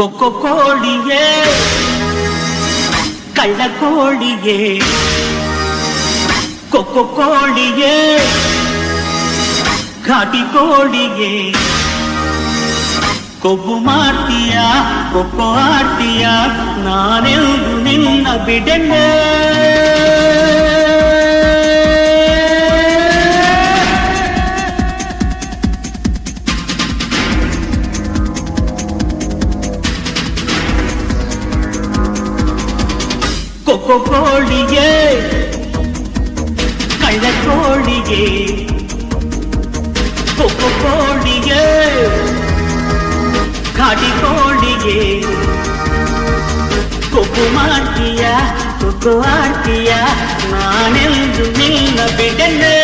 ಕೊಕ್ಕೊ ಕೋಳಿಯೇ ಕಳ್ಳ ಕೋಳಿಯೇ ಕೊಕ್ಕೊ ಕೋಳಿಯೇ ಘಾಟಿ ಕೋಳಿಯೇ ಕೊಬ್ಬು ಮಾಡ್ತೀಯ ಕೊಕ್ಕೊ ಆಡ್ತೀಯ ನಾನೆಂದು ನಿನ್ನ ಬಿಡೆನೆ ಕೊಕ್ಕೊ ಕೋಳಿಯೇ ಕಳ್ಳ ಕೋಳಿಯೇ ಕೊಕ್ಕೊ ಕೋಳಿಯೇ ಘಾಟಿ ಕೋಳಿಯೇ ಕೊಬ್ಬು ಮಾಡ್ತೀಯ ಕೊಕ್ಕೊ ಆಡ್ತೀಯ ನಾನೆಂದು ನಿನ್ನ ಬಿಡೆನೆ